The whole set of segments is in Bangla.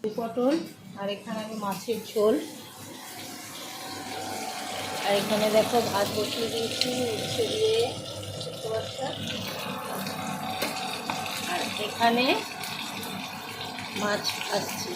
পটল আর এখানে আমি মাছের ঝোল, আর এখানে দেখো ভাত বসিয়ে দিয়েছি উচ্ছে দিয়ে, দেখতে পাচ্ছ। আর এখানে মাছ ভাজছি।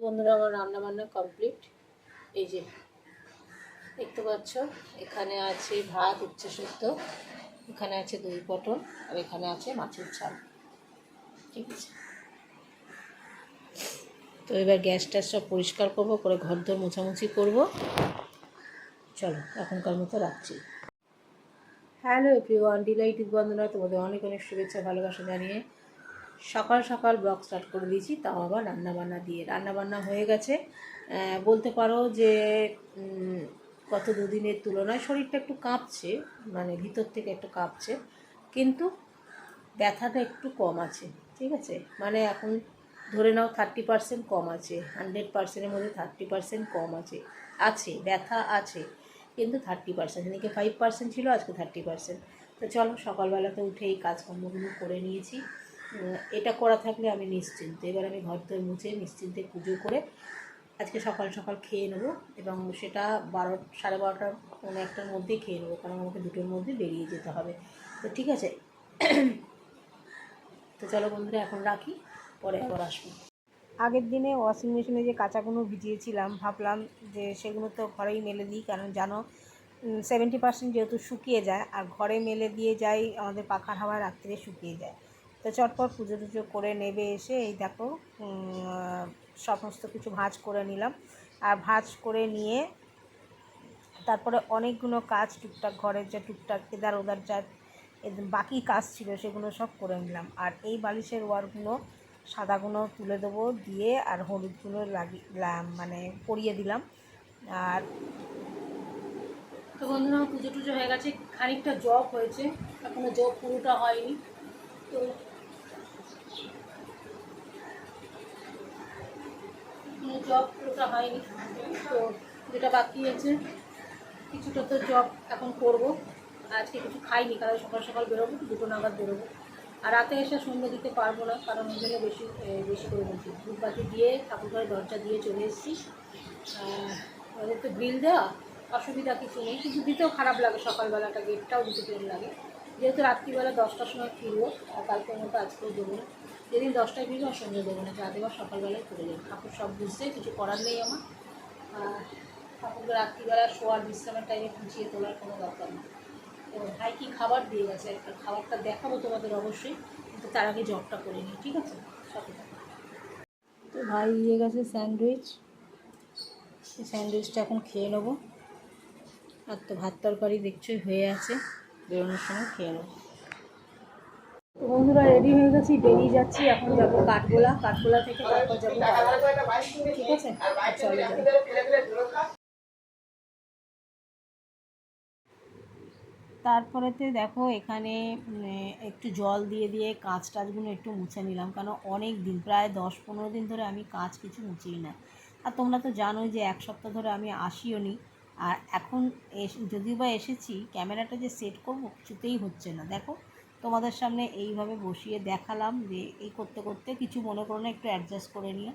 বন্ধুরা, আমার রান্না বান্না কমপ্লিট। এই যে দেখতে পাচ্ছ, এখানে আছে ভাত উচ্ছে সেদ্ধ, এখানে আছে দই পটল, আর এখানে আছে মাছের ঝাল। ঠিক আছে, তো এবার গ্যাসটা সব পরিষ্কার করবো, করে ঘর দর মোছামুছি করবো। চলো এখনকার মতো রাখছি। হ্যালো এভরিওয়ান, ডিলাইটেড বন্ধুরা, তোমাদের অনেক অনেক শুভেচ্ছা ভালোবাসা জানিয়ে সকাল সকাল ব্লগ স্টার্ট করে দিয়েছি, তাও আবার রান্নাবান্না দিয়ে। রান্নাবান্না হয়ে গেছে, বলতে পারো যে গত দুদিনের তুলনায় শরীরটা একটু কাঁপছে, মানে ভিতর থেকে একটু কাঁপছে, কিন্তু ব্যথাটা একটু কম আছে। ঠিক আছে, মানে এখন ধরে নাও 30% কম আছে, 100%-এর মধ্যে 30% কম আছে। আছে ব্যথা আছে, কিন্তু 30%, সেদিকে 5% ছিল, আজকে 30%। তো চলো, সকালবেলাতে উঠে এই কাজকর্মগুলো করে নিয়েছি। এটা করা থাকলে আমি নিশ্চিন্ত। এবার আমি ঘর দর মুছে নিশ্চিন্তে পুজো করে আজকে সকাল সকাল খেয়ে নেবো, এবং সেটা 12, 12:30, 1:00-1টার মধ্যেই খেয়ে নেবো, কারণ আমাকে 2টোর মধ্যে বেরিয়ে যেতে হবে। তো ঠিক আছে, তো চলো বন্ধুরা, এখন রাখি, পরে আবার আসবো। আগের দিনে ওয়াশিং মেশিনে যে কাঁচাগুলো ভিজিয়েছিলাম, ভাবলাম যে সেগুলো তো ঘরেই মেলে দিই, কারণ জানো 70% যেহেতু শুকিয়ে যায়, আর ঘরে মেলে দিয়ে যাই আমাদের পাখার হাওয়ায় রাত্রে শুকিয়ে যায়। তো চটপট পুজো টুজো করে নেবে এসে এই দেখো সমস্ত কিছু ভাঁজ করে নিলাম। আর ভাঁজ করে নিয়ে তারপরে অনেকগুলো কাজ টুকটাক ঘরের যা টুকটাক এদার ওদার যা বাকি কাজ ছিল সেগুলো সব করে নিলাম। আর এই বালিশের ওয়ারগুলো সাদাগুলো তুলে দেবো, দিয়ে আর হলুদগুলো মানে পরিয়ে দিলাম। আর তো বন্ধুরা পুজো টুজো হয়ে গেছে, খানিকটা জব হয়েছে, এখনো জব পুরোটা হয়নি। তো জব পুরোটা হয়নি, তো যেটা বাকি আছে কিছুটা তো জব এখন করব। আজকে কিছু খাইনি কারণ সকাল সকাল বেরোবো, 2টো নাগাদ বেরোবো। আর রাতে এসে সন্ধ্যে দিতে পারবো না, কারণ ওই জন্য বেশি করে বলছি। ধূপবাতি দিয়ে ঠাকুরঘরে দরজা দিয়ে চলে এসেছি। ওদের তো বিল দেওয়া, অসুবিধা কিছু নেই, কিন্তু দিতেও খারাপ লাগে, সকালবেলাটা গেটটাও দিতে পেরে লাগে। যেহেতু রাত্রিবেলা 10টার সময় ফিরবো, আর কালকের মতো আজকেও দেবো না। যেদিন 10টায় ফিরবো আর সন্ধ্যে দেবো না, রাতে বা সকালবেলায় করে যাবো। ঠাকুর সব বুঝতে কিছু করার নেই আমার। ঠাকুরকে রাত্রিবেলা শোয়ার বিশ্রামের টাইমে খুঁচিয়ে তোলার কোনো দরকার নেই। তো ভাই কী খাবার দিয়ে গেছে, একটা খাবারটা দেখাবো তোমাদের অবশ্যই, কিন্তু তার আগে জবটা করে নিই, ঠিক আছে? সাথে থাকো। তো ভাই দিয়ে গেছে স্যান্ডউইচ, এই স্যান্ডউইচটা এখন খেয়ে নেবো। আর তো ভাত তরকারি দেখছোই হয়ে আছে, বেরোনোর সময় খেয়ে নেবো। তো বন্ধুরা রেডি হয়ে গেছি, বেরিয়ে যাচ্ছি। এখন যাবো কাঠগোলা থেকে তারপর যাবো, ঠিক আছে? চলো যাই। তারপরেতে দেখো এখানে একটু জল দিয়ে দিয়ে কাঁচ টাচগুলো একটু মুছে নিলাম, কারণ অনেক দিন, প্রায় 10-15 দিন ধরে আমি কাঁচ কিছু মুছিই না। আর তোমরা তো জানোই যে 1 সপ্তাহ ধরে আমি আসিও নি। আর এখন যদিও বা এসেছি, ক্যামেরাটা যে সেট করবো কিছুতেই হচ্ছে না। দেখো তোমাদের সামনে এইভাবে বসিয়ে দেখালাম, যে এই করতে করতে কিছু মনে করো না, একটু অ্যাডজাস্ট করে নিয়ে।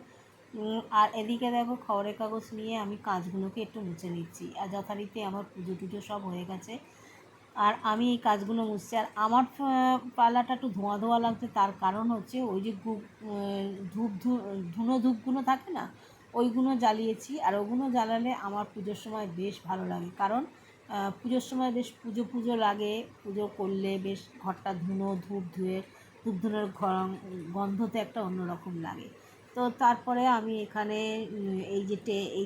আর এদিকে দেখো খবরের কাগজ নিয়ে আমি কাঁচগুলোকে একটু মুছে নিচ্ছি। আর যথারীতি আমার পুজো টুজো সব হয়ে গেছে, আর আমি এই কাজগুলো মুছছি। আর আমার পাল্লাটা একটু ধোঁয়া ধোঁয়া লাগছে, তার কারণ হচ্ছে ওই যে ধুনো ধূপগুলো থাকে না, ওইগুলো জ্বালিয়েছি। আর ওগুলো জ্বালালে আমার পুজোর সময় বেশ ভালো লাগে, কারণ পুজোর সময় বেশ পুজো পুজো লাগে। পুজো করলে বেশ ঘরটা ধূপ ধুনোর গন্ধতে একটা অন্যরকম লাগে। তো তারপরে আমি এখানে এই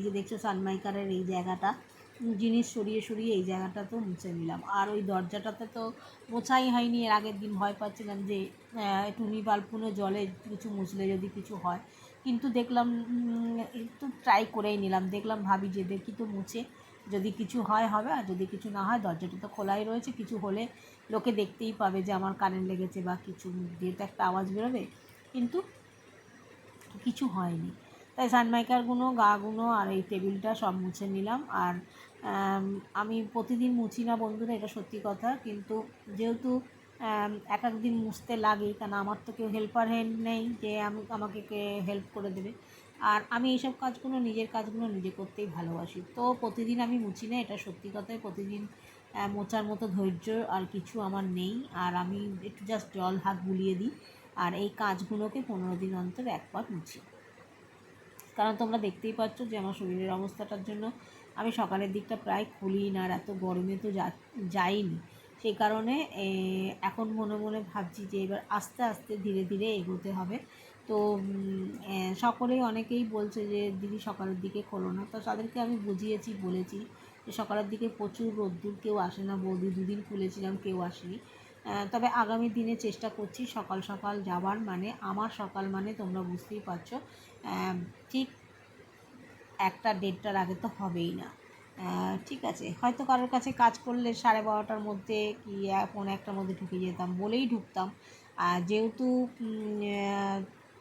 যে দেখছো সানমাইকারের এই জায়গাটা, জিনিস সরিয়ে সরিয়ে এই জায়গাটা তো মুছে নিলাম। আর ওই দরজাটাতে তো মোছাই হয়নি, এর আগের দিন ভয় পাচ্ছিলাম যে টুনি বাল্বগুলো জলে কিছু মুছলে যদি কিছু হয়, কিন্তু দেখলাম একটু ট্রাই করেই নিলাম। ভাবি যে দেখি তো মুছে, যদি কিছু হয় হবে, আর যদি কিছু না হয় দরজাটা তো খোলাই রয়েছে, কিছু হলে লোকে দেখতেই পাবে যে আমার কারেন্ট লেগেছে বা কিছু, দিয়ে তো একটা আওয়াজ বেরোবে, কিন্তু কিছু হয়নি। তাই সানমাইকারগুলো, গাগুলো আর এই টেবিলটা সব মুছে নিলাম। আর আমি প্রতিদিন মুছি না বন্ধুরা, এটা সত্যি কথা, কিন্তু যেহেতু এক এক দিন মুছতে লাগে, কারণ আমার তো কেউ হেল্পার হ্যান্ড নেই যে আমাকে হেল্প করে দেবে। আর আমি এইসব কাজগুলো, নিজের কাজগুলো নিজে করতেই ভালোবাসি। তো প্রতিদিন আমি মুছি না, এটা সত্যি কথাই। প্রতিদিন মোছার মতো ধৈর্য আর কিছু আমার নেই। আর আমি একটু জাস্ট জল হাত বুলিয়ে দিই, আর এই কাজগুলোকে 15 দিন অন্তর একবার মুছি। কারণ তোমরা দেখতেই পাচ্ছ যে আমার শরীরের অবস্থাটার জন্য আমি সকালের দিকটা প্রায় খুলি না, আর এত গরমে তো যাইনি। সেই কারণে এখন মনে মনে ভাবছি যে এবার আস্তে আস্তে ধীরে ধীরে এগোতে হবে। তো সকলেই অনেকেই বলছে যে দিদি সকালের দিকে খোলো না, তো তাদেরকে আমি বুঝিয়েছি, বলেছি যে সকালের দিকে প্রচুর রোদ্দুর, কেউ আসে না। বৌদি 2 দিন খুলেছিলাম, কেউ আসেনি। তবে আগামী দিনে চেষ্টা করছি সকাল সকাল যাবার, মানে আমার সকাল মানে তোমরা বুঝতেই পারছো, ঠিক 1টা-1:30টার আগে তো হবেই না। ঠিক আছে, হয়তো কারোর কাছে কাজ করলে 12:30টার মধ্যে কি 1:45টার মধ্যে ঢুকে যেতাম, বলেই ঢুকতাম। আর যেহেতু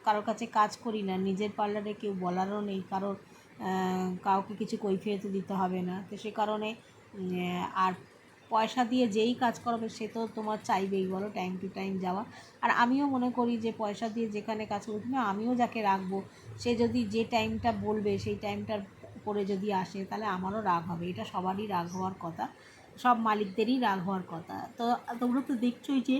কারোর কাছে কাজ করি না, নিজের পার্লারে কেউ বলারও নেই, কাউকে কিছু কৈফিয়ত দিতে হবে না, তো সে কারণে আর পয়সা দিয়ে যেই কাজ করবে সে তো তোমার চাইবেই বলো টাইম টু টাইম যাওয়া। আর আমিও মনে করি যে পয়সা দিয়ে যেখানে কাজ করবে, আমিও যাকে রাখবো সে যদি যে টাইমটা বলবে সেই টাইমটার পরে যদি আসে, তাহলে আমারও রাগ হবে। এটা সবারই রাগ হওয়ার কথা, সব মালিকদেরই রাগ হওয়ার কথা। তো তোমরা তো দেখছোই যে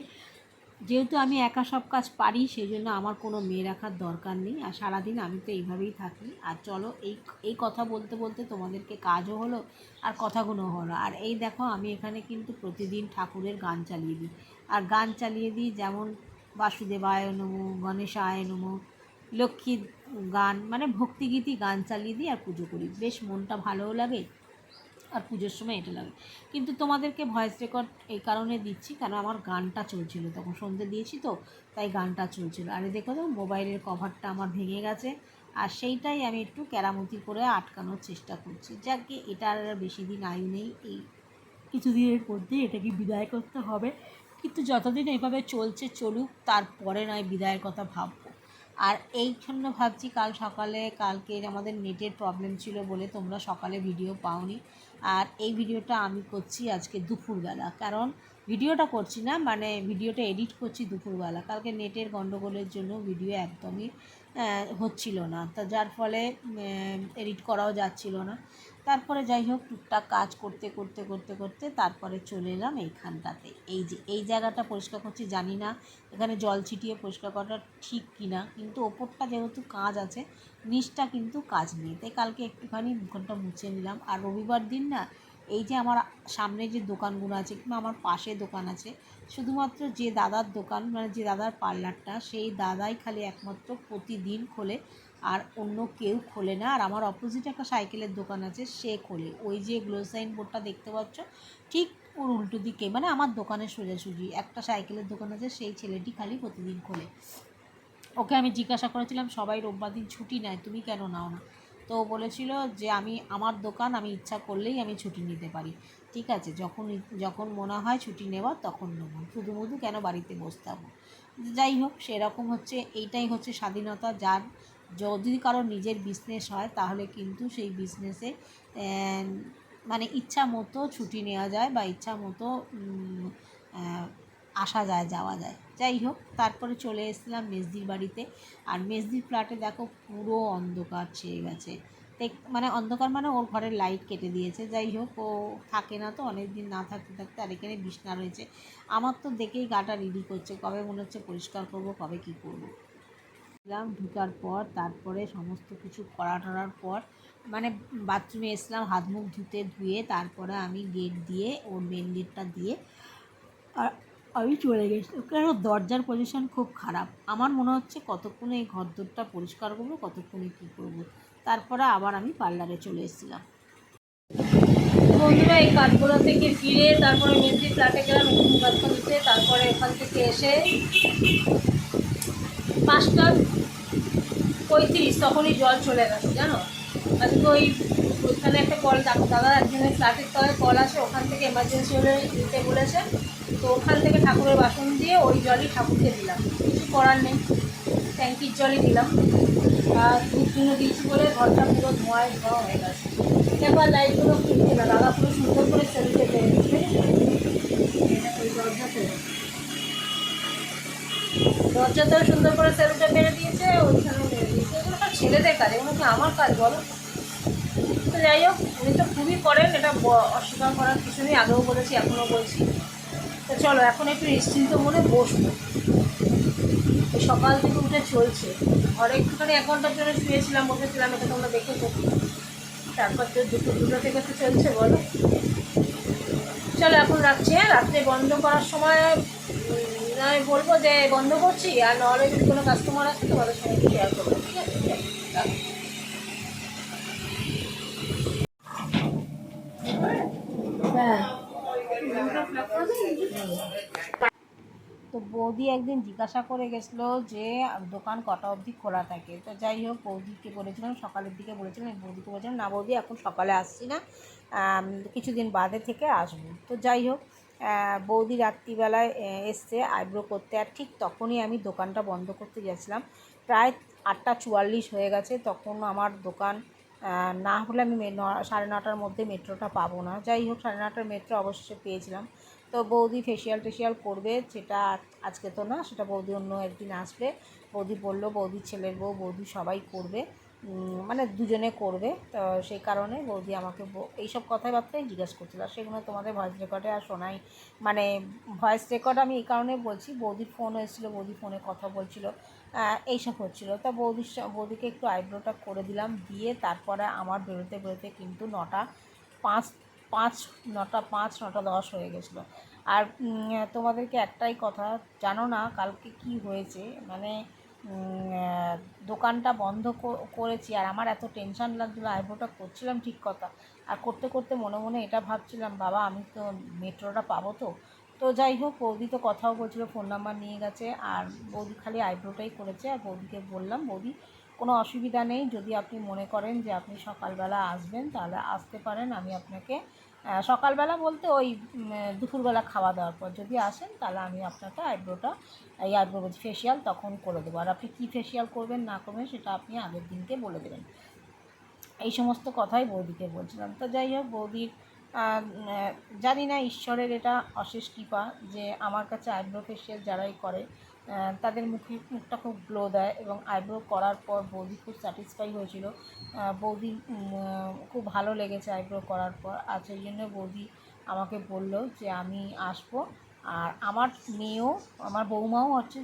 যেহেতু আমি একা সব কাজ পারি, সেই জন্য আমার কোনো মেয়ে রাখার দরকার নেই। আর সারাদিন আমি তো এইভাবেই থাকি। আর চলো এই কথা বলতে বলতে তোমাদেরকে কাজও হলো আর কথাগুলো হলো। আর এই দেখো আমি এখানে কিন্তু প্রতিদিন ঠাকুরের গান চালিয়ে দিই। আর গান চালিয়ে দিই যেমন বাসুদেবায় নমো, গণেশায় নমো, লক্ষ্মী গান মানে ভক্তিগীতি গান চালিয়ে দিই আর পুজো করি। বেশ মনটা ভালোও লাগে আর পুজোর সময় এটা লাগে। কিন্তু তোমাদেরকে ভয়েস রেকর্ড এই কারণে দিচ্ছি, কারণ আমার গানটা চলছিল, তখন সন্ধ্যে দিয়েছি তো, তাই গানটা চলছিল। আর দেখো তো মোবাইলের কভারটা আমার ভেঙে গেছে, আর সেইটাই আমি একটু কেরামতি করে আটকানোর চেষ্টা করছি। যাকে এটার আর বেশি দিন আয়ু নেই, এই কিছুদিনের মধ্যে এটাকে বিদায় করতে হবে। কিন্তু যতদিন এইভাবে চলছে চলুক, তারপরে নয় বিদায়ের কথা ভাববো। আর এই জন্য ভাবছি কালকে আমাদের নেটের প্রবলেম ছিল বলে তোমরা সকালে ভিডিও পাওনি, আর এই ভিডিওটা আমি করছি আজকে দুপুরবেলা। কারণ ভিডিওটা করছি না, মানে ভিডিওটা এডিট করছি দুপুরবেলা। কালকে নেটের গণ্ডগোলের জন্য ভিডিও একদমই হচ্ছিল না, তা যার ফলে এডিট করাও যাচ্ছিল না। তারপরে যাই হোক টুকটাক কাজ করতে করতে করতে করতে তারপরে চলে এলাম এইখানটাতে। এই যে এই জায়গাটা পরিষ্কার করছি, জানি না এখানে জল ছিটিয়ে পরিষ্কার করাটা ঠিক কিনা, কিন্তু ওপরটা যেহেতু কাজ আছে, নিচটা কিন্তু কাজ নেই, তাই কালকে একটুখানি মুখটা মুছে নিলাম। আর রবিবার দিন না, এই যে আমার সামনে যে দোকানগুলো আছে কিংবা আমার পাশে দোকান আছে, শুধুমাত্র যে দাদার দোকান মানে যে দাদার পার্লারটা, সেই দাদাই খালি একমাত্র প্রতিদিন খোলে, আর অন্য কেউ খোলে না। আর আমার অপোজিটে একটা সাইকেলের দোকান আছে, সে খোলে। ওই যে গ্লোসাইন বোর্ডটা দেখতে পাচ্ছ, ঠিক ওর উল্টো দিকে, মানে আমার দোকানের সোজাসুজি একটা সাইকেলের দোকান আছে, সেই ছেলেটি খালি প্রতিদিন খোলে। ওকে আমি জিজ্ঞাসা করেছিলাম, সবাই রোববার দিন ছুটি নেয়, তুমি কেন নাও না? তো বলেছিল যে আমার দোকান, আমি ইচ্ছা করলেই আমি ছুটি নিতে পারি। ঠিক আছে, যখন মনে হয় ছুটি নেওয়ার তখন নেব, শুধু কেন বাড়িতে বসতে থাকবো। যাই হোক, সেরকম হচ্ছে, এইটাই হচ্ছে স্বাধীনতা। যদি কারো নিজের বিজনেস হয়, তাহলে কিন্তু সেই বিজনেসে মানে ইচ্ছা মতো ছুটি নেওয়া যায় বা ইচ্ছা মতো আসা যায়, যাওয়া যায়। যাই হোক, তারপরে চলে এসেছিলাম মেজদির বাড়িতে। আর মেজদির ফ্ল্যাটে দেখো পুরো অন্ধকার ছেয়ে গেছে, মানে অন্ধকার মানে ওর ঘরের লাইট কেটে দিয়েছে। যাই হোক, ও থাকে না তো, অনেক দিন না থাকতে থাকতে। আর এখানে বিছনা রয়েছে, আমার তো দেখেই গাটা রিডি করছে, কবে মনে হচ্ছে পরিষ্কার করব, কবে কী করবো। ঢুকার পর তারপরে সমস্ত কিছু করার পর মানে বাথরুমে এসলাম, হাত মুখ ধুয়ে তারপরে আমি গেট দিয়ে, ওর মেন গেটটা দিয়ে আর আমি চলে গেছিলাম। কারণ দরজার পজিশন খুব খারাপ, আমার মনে হচ্ছে কতক্ষণে এই ঘরদোরটা পরিষ্কার করবো, কতক্ষণে কী করবো। তারপরে আবার আমি পার্লারে চলে এসেছিলাম। বন্ধুরা, এই কাঠগোলা থেকে ফিরে তারপরে মেজদি ফ্ল্যাটে গেলাম নতুন কাজটা দিতে। তারপরে ওখান থেকে এসে 5:35 তখনই জল চলে গেছে, জানো। আজকে ওইখানে একটা কল, দাদার একজনের ফ্ল্যাটের তলায় কল আছে, ওখান থেকে এমার্জেন্সি হলে দিতে বলেছে। তো ওখান থেকে ঠাকুরের বাসন দিয়ে ওই জলই ঠাকুরকে দিলাম, কিছু করার নেই, ট্যাঙ্কির জলই দিলাম। আর ধূপ দিয়েছি বলে ঘরটা পুরো ধোঁয়া হয়ে গেছে। এবার লাইটগুলো কিনতে না, দাদা পুরো সুন্দর করে সেলুটে পেরে দিচ্ছে ওই দরজাতেও সুন্দর করে সেলুটে মেরে দিয়েছে, ওইখানেও মেরে দিয়েছে। এগুলো সব ছেলেদের কাজ, এগুলো কি আমার কাজ বলো? তো যাই হোক, উনি তো খুবই করেন, এটা অস্বীকার করার কিছু নেই, আগেও বলেছি এখনও বলছি। তো চলো এখন একটু নিশ্চিন্ত মনে বসবো। সকাল থেকে উঠে চলছে, ঘরে একটুখানি 1 ঘন্টার জন্য শুয়েছিলাম, বসেছিলাম, এটা তোমরা দেখেছো। তারপর তো দুটো থেকে তো চলছে, বলো। চলো এখন রাখছি, হ্যাঁ। রাত্রে বন্ধ করার সময় আমি বলবো যে বন্ধ করছি, আর নাহলে যদি কোনো কাস্টমার আসে তোমাদের সঙ্গে শেয়ার করবো, ঠিক আছে? হ্যাঁ। তো বৌদি একদিন জিজ্ঞাসা করে গেছিলো যে দোকান কটা অবধি খোলা থাকে। তো যাই হোক, বৌদিকে বলেছিলাম সকালের দিকে, বলেছিলাম বৌদিকে বলেছিলাম না বৌদি এখন সকালে আসছি না, কিছুদিন বাদে থেকে আসবো। তো যাই হোক, বৌদি রাত্রিবেলায় এসছে আইব্রো করতে, আর ঠিক তখনই আমি দোকানটা বন্ধ করতে গেছিলাম। প্রায় 8:44 হয়ে গেছে, তখন আমার দোকান না হলে আমি 9:30টার মধ্যে মেট্রোটা পাবো না। যাই হোক, 9:30টার মেট্রো অবশ্যই পেয়েছিলাম। তো বৌদি ফেসিয়াল করবে, সেটা আজকে তো না, সেটা বৌদি অন্য একদিন আসবে। বৌদি বললো, বৌদির ছেলের বউ, বৌদি সবাই করবে, মানে দুজনে করবে। তো সেই কারণে বৌদি আমাকে এইসব কথাবার্তাই জিজ্ঞেস করছিল, আর সেগুলো তোমাদের ভয়েস রেকর্ডে আর শোনাই, মানে ভয়েস রেকর্ড আমি এই কারণে বলছি, বৌদির ফোন এসেছিলো, বৌদি ফোনে কথা বলছিল, এইসব হচ্ছিলো। তা বৌদিকে একটু আইব্রোটা করে দিলাম, দিয়ে তারপরে আমার বেরোতে কিন্তু 9:05, 9:05, 9:10 হয়ে গেছিলো। আর তোমাদেরকে একটাই কথা, জানো না কালকে কি হয়েছে, মানে দোকানটা বন্ধ করেছি আর আমার এত টেনশান লাগছিলো। আইব্রোটা করছিলাম ঠিক কথা, আর করতে করতে মনে মনে এটা ভাবছিলাম, বাবা আমি তো মেট্রোটা পাবো তো। তো যাই হোক, বৌদি তো কথাও বলছিলো, ফোন নাম্বার নিয়ে গেছে, আর বৌদি খালি আইব্রোটাই করেছে। আর বৌদিকে বললাম, বৌদি কোনো অসুবিধা নেই, যদি আপনি মনে করেন যে আপনি সকালবেলা আসবেন তাহলে আসতে পারেন, আমি আপনাকে সকালবেলা বলতে ওই দুপুরবেলা খাওয়া দাওয়ার পর যদি আসেন তাহলে আমি আপনাকে এই আইব্রো ফেসিয়াল তখন করে দেবো। আর আপনি কী ফেসিয়াল করবেন না করবেন সেটা আপনি আগের দিনকে বলে দেবেন। এই সমস্ত কথাই বৌদিকে বলছিলাম। তো যাই হোক, বৌদির জানি না ঈশ্বরের এটা অশেষ কৃপা যে আমার কাছে আইব্রো ফেসিয়াল যারাই করে তাদের মুখটা খুব গ্লো দেয়, এবং আইব্রো করার পর বৌদি খুব স্যাটিসফাই হয়েছিল। বৌদি খুব ভালো লেগেছে আইব্রো করার পর। আর সেই জন্য বৌদি আমাকে বলল যে আমি আসবো, আর আমার মেয়েও, আমার বৌমাও হচ্ছে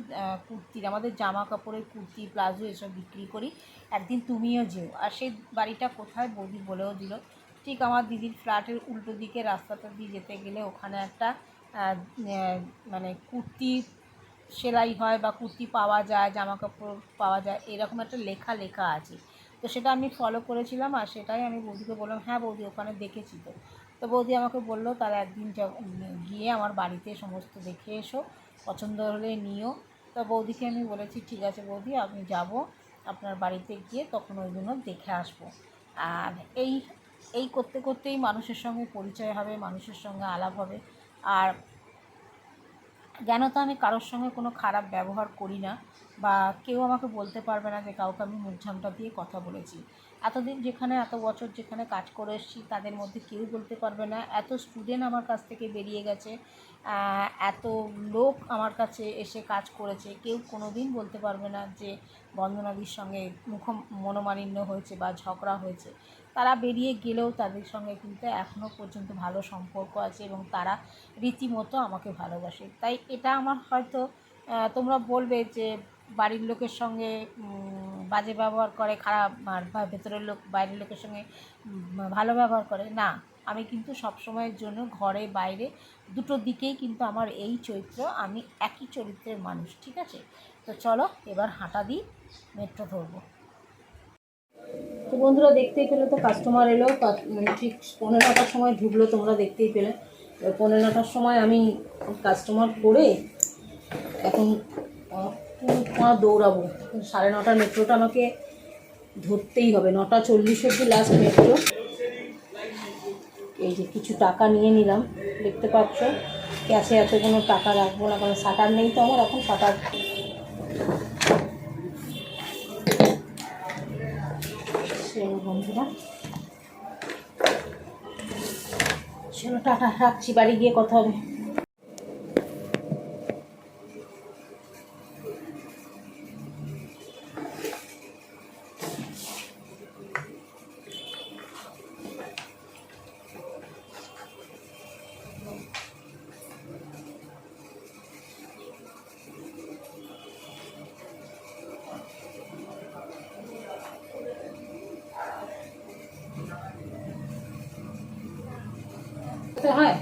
কুর্তির, আমাদের জামা কাপড়ের কুর্তি প্লাজো এসব বিক্রি করি, একদিন তুমিও যেও। আর সেই বাড়িটা কোথায় বৌদি বলেও দিল, ঠিক আমার দিদির ফ্ল্যাটের উল্টো দিকে রাস্তাটা দিয়ে যেতে গেলে ওখানে একটা মানে কুর্তি সেলাই হয় বা কুর্তি পাওয়া যায়, জামা কাপড় পাওয়া যায়, এরকম একটা লেখা আছে। তো সেটা আমি ফলো করেছিলাম, আর সেটাই আমি বৌদিকে বললাম, হ্যাঁ বৌদি ওখানে দেখেছি তো। তো বৌদি আমাকে বললো তাহলে একদিন গিয়ে আমার বাড়িতে সমস্ত দেখে এসো, পছন্দ হলে নিও। তো বৌদিকে আমি বলেছি ঠিক আছে বৌদি, আমি যাব আপনার বাড়িতে গিয়ে তখন ওইগুলো দেখে আসবো। আর এই করতে করতেই মানুষের সঙ্গে পরিচয় হবে, মানুষের সঙ্গে আলাপ হবে। আর জানো তো আমি কারোর সঙ্গে কোনো খারাপ ব্যবহার করি না, বা কেউ আমাকে বলতে পারবে না যে কাউকে আমি মুখ ঝামটা দিয়ে কথা বলেছি। এতদিন যেখানে, এত বছর যেখানে কাজ করে এসেছি তাদের মধ্যে কেউ বলতে পারবে না। এত স্টুডেন্ট আমার কাছ থেকে বেরিয়ে গেছে, এত লোক আমার কাছে এসে কাজ করেছে, কেউ কোনো দিন বলতে পারবে না যে বন্দনাদির সঙ্গে মনোমালিন্য হয়েছে বা ঝগড়া হয়েছে। তারা বেরিয়ে গেলেও তাদের সঙ্গে কিন্তু এখনও পর্যন্ত ভালো সম্পর্ক আছে, এবং তারা রীতিমতো আমাকে ভালোবাসে। তাই এটা আমার হয়তো তোমরা বলবে যে বাড়ির লোকের সঙ্গে বাজে ব্যবহার করে, খারাপ, আর ভেতরের লোক বাইরের লোকের সঙ্গে ভালো ব্যবহার করে না। আমি কিন্তু সবসময়ের জন্য ঘরে বাইরে দুটো দিকেই কিন্তু আমার এই চরিত্র, আমি একই চরিত্রের মানুষ, ঠিক আছে? তো চলো এবার হাঁটা দিই, মেট্রো ধরবো। তো বন্ধুরা দেখতেই পেলে তো কাস্টমার এলো, মানে ঠিক 15টার সময় ঢুকলো, তোমরা দেখতেই পেলে। 15টার সময় আমি কাস্টমার করে এখন দৌড়াবো। 9:30 মেট্রোটা আমাকে ধরতেই হবে, 9:40 অবধি লাস্ট মেট্রো। এই যে কিছু টাকা নিয়ে নিলাম, দেখতে পাচ্ছ ক্যাশে এত কোনো টাকা রাখবো না, কারণ শাটার নেই তো আমার এখন। শাটার বন্ধুরা, চলো টাটা, রাখছি, বাড়ি গিয়ে কথা হবে। হয়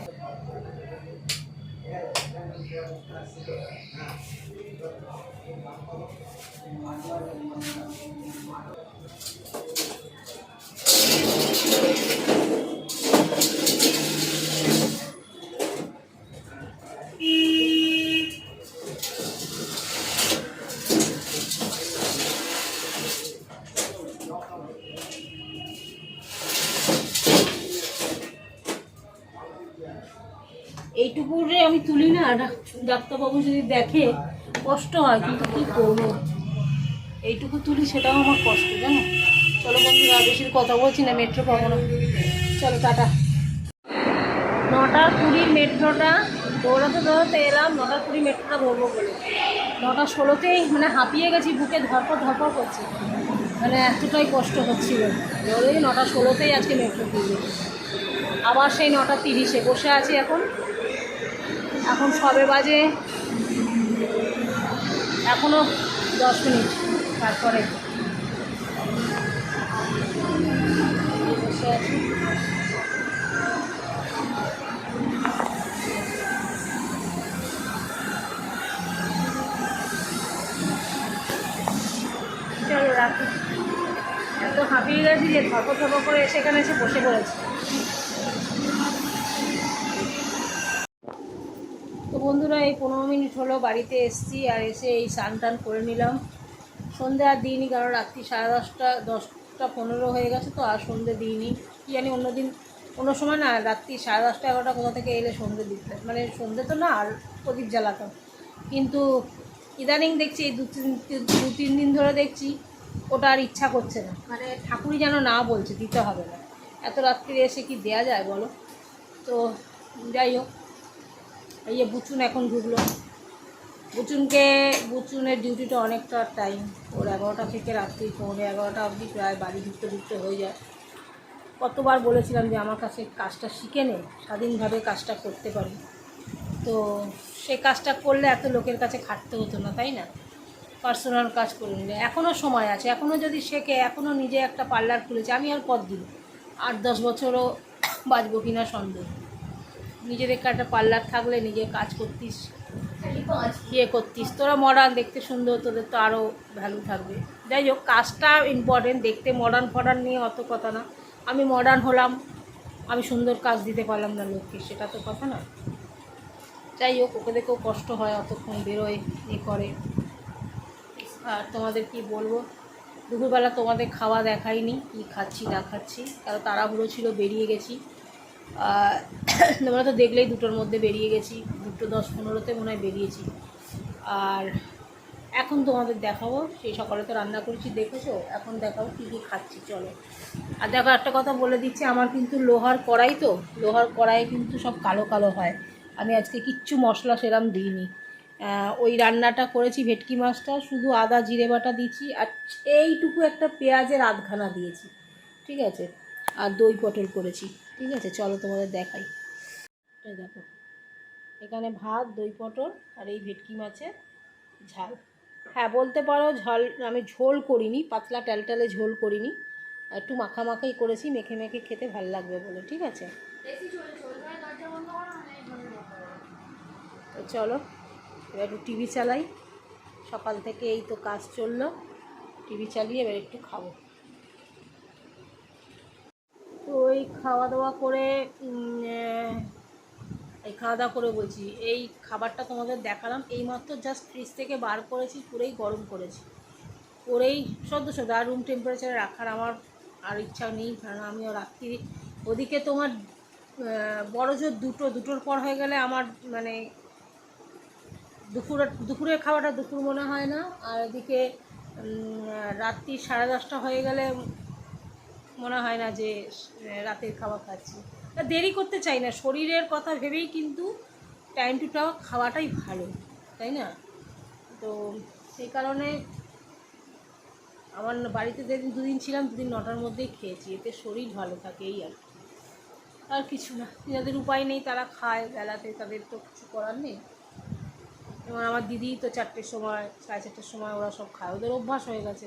এইটুকু রে আমি তুলি না, ডাক্তারবাবু যদি দেখে কষ্ট হয়, কিন্তু কী করবো, এইটুকু তুলি সেটাও আমার কষ্ট, জানো। চলো বন্ধুরা, বেশি কথা বলছি না, মেট্রো পাবো না, চলো টাটা। 9:20 মেট্রোটা দৌড়াতে দৌড়াতে এলাম, 9:20 মেট্রোটা ধরবো বলে। 9:16তেই মানে হাঁপিয়ে গেছি, বুকে ধরপড় করছে, মানে এতটাই কষ্ট হচ্ছিল। ওই 9:16তেই আজকে মেট্রো তুলবে, আবার সেই 9:30-এ বসে আছি এখন সবে বাজে এখনও 10 মিনিট, তারপরে বসে আছি। রাখি, এত হাঁপিয়ে গেছি যে ধপো করে সেখানে এসে বসে পড়েছি। তো বন্ধুরা, এই 15 মিনিট হলো বাড়িতে এসেছি, আর এসে এই স্নান টান করে নিলাম। সন্ধে আর দিইনি, কারণ রাত্রি 10:30, 10টা 15 হয়ে গেছে, তো আর সন্ধে দিইনি। কি জানি অন্য সময় না রাত্রি 10:30, 11টা কোথা থেকে এলে সন্ধে দিতে, মানে সন্ধে তো না, আর প্রদীপ জ্বালাতাম। কিন্তু ইদানিং দেখছি এই দু তিন দিন ধরে দেখছি ওটা আর ইচ্ছা করছে না, মানে ঠাকুরই যেন না বলছে দিতে হবে না। এত রাত্রিরে এসে কি দেয়া যায় বলো? তো যাই হোক, এই যে বুচুন এখন ঢুকলো। বুচুনের ডিউটিটা অনেকটা টাইম, ওর 11টা থেকে রাত্রি 11:15 অবধি প্রায় বাড়ি ঢুকতে হয়ে যায়। কতবার বলেছিলাম যে আমার কাছে কাজটা শিখে নে, স্বাধীনভাবে কাজটা করতে পারি। তো সে কাজটা করলে এত লোকের কাছে খাটতে হতো না, তাই না? পার্সোনাল কাজ করে নিলে এখনও সময় আছে, এখনও যদি শেখে, এখনও নিজে একটা পার্লার খুলেছে। আমি আর কতদিন, 8-10 বছরও বাঁচবো কিনা সন্দেহ। নিজের একটা পার্লার থাকলে নিজে কাজ করতিস, করতিস, তোরা মডার্ন, দেখতে সুন্দর, তোদের তো আরও ভ্যালু থাকবে। যাই হোক, কাজটা ইম্পর্টেন্ট, দেখতে মডার্ন নিয়ে অত কথা না। আমি মডার্ন হলাম, আমি সুন্দর কাজ দিতে পারলাম না লোককে, সেটা তো কথা না। যাই হোক, ওকে দেখেও কষ্ট হয়, অতক্ষণ বেরোয় করে। আর তোমাদের কি বলবো, দুপুরবেলা তোমাদের খাওয়া দেখাইনি, কি খাচ্ছি না খাচ্ছি, কারণ তাড়াহুড়ো ছিল, বেরিয়ে গেছি। তোমরা তো দেখলেই 2টোর মধ্যে বেরিয়ে গেছি, 2:10-15 মনে হয় বেরিয়েছি। আর এখন তোমাদের দেখাবো, সেই সকালে তো রান্না করেছি দেখেছো, এখন দেখাবো কী কী খাচ্ছি, চলো। আর দেখো, একটা কথা বলে দিচ্ছি, আমার কিন্তু লোহার কড়াইয়ে কিন্তু সব কালো কালো হয়। আমি আজকে কিচ্ছু মশলা সেরম দিইনি। ওই রান্নাটা করেছি ভেটকি মাছটা, শুধু আদা জিরে বাটা দিয়েছি, আর এইটুকু একটা পেঁয়াজের আধখানা দিয়েছি, ঠিক আছে। আর দই পটল করেছি, ঠিক আছে। চলো তোমাদের দেখাই। এই দেখো, এখানে ভাত, দই পটল, আর এই ভেটকি মাছের ঝাল। হ্যাঁ, বলতে পারো ঝাল, আমি ঝোল করিনি, পাতলা টালটালে ঝোল করিনি, একটু মাখামাখাই করেছি, মেখে মেখে খেতে ভালো লাগবে বলে, ঠিক আছে। তো চলো এবার একটু টিভি চালাই, সকাল থেকে এই তো কাজ চললো, টিভি চালিয়ে এবার একটু খাবো। তো এই খাওয়া দাওয়া করে বলছি, এই খাবারটা তোমাদের দেখালাম, এইমাত্র জাস্ট ফ্রিজ থেকে বার করেছি, পুরোই গরম করেছি, করেই সদ্য আর রুম টেম্পারেচারে রাখার আমার আর ইচ্ছা নেই, কারণ আমিও রাত্রি ওদিকে তোমার বড় জোর দুটোর পর হয়ে গেলে আমার মানে দুপুরের খাওয়াটা দুপুর মনে হয় না, আর এদিকে রাত্রি 10:30 হয়ে গেলে মনে হয় না যে রাতের খাওয়া খাচ্ছি। দেরি করতে চাই না, শরীরের কথা ভেবেই কিন্তু টাইম টু টাইম খাওয়াটাই ভালো, তাই না? তো সেই কারণে আমার বাড়িতে যেদিন 2 দিন ছিলাম, 2 দিন 9টার মধ্যেই খেয়েছি, এতে শরীর ভালো থাকে, এই আর কিছু না। যাদের উপায় নেই তারা খায় বেলাতে, তাদের তো কিছু করার নেই। এবং আমার দিদি তো 4টের সময়, 4:30টার সময় ওরা সব খায়, ওদের অভ্যাস হয়ে গেছে।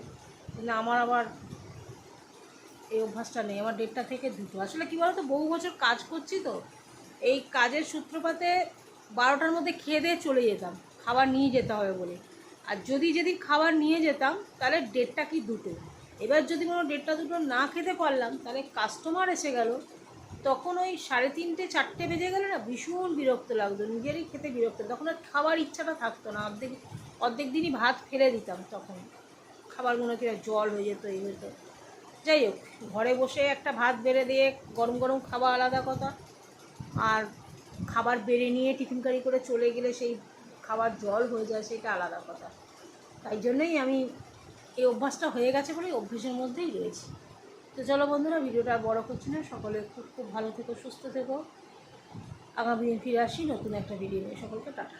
কিন্তু আমার আবার এই অভ্যাসটা নেই, আমার 1:30টা থেকে 2টো। আসলে কী বলো তো, বহু বছর কাজ করছি তো, এই কাজের সূত্রপাতে 12টার মধ্যে খেয়ে দিয়ে চলে যেতাম, খাবার নিয়ে যেতে হবে বলে। আর যদি খাবার নিয়ে যেতাম তাহলে 1:30টা কি 2টো। এবার যদি কোনো 1:30টা 2টো না খেতে পারলাম, তাহলে কাস্টমার এসে গেল, তখন ওই 3:30 4টে বেজে গেলে না ভীষণ বিরক্ত লাগতো, নিজেরই খেতে বিরক্ত, তখন আর খাবার ইচ্ছাটা থাকতো না, অর্ধেক দিনই ভাত ফেলে দিতাম, তখন খাবারগুলো কি জল হয়ে যেত, এই হতো। যাই হোক, ঘরে বসে একটা ভাত বেড়ে দিয়ে গরম গরম খাওয়া আলাদা কথা, আর খাবার বেড়ে নিয়ে টিফিন কারি করে চলে গেলে সেই খাবার জল হয়ে যায়, সেটা আলাদা কথা। তাই জন্যই আমি এই অভ্যাসটা হয়ে গেছে বলে অভ্যাসের মধ্যেই রয়েছি। তো চলো বন্ধুরা, ভিডিওটা বড় করছি না, সকলে খুব খুব ভালো থেকো, সুস্থ থেকো। আগামী দিন ফিরে আসি নতুন একটা ভিডিও নিয়ে, সকলকে টাটা।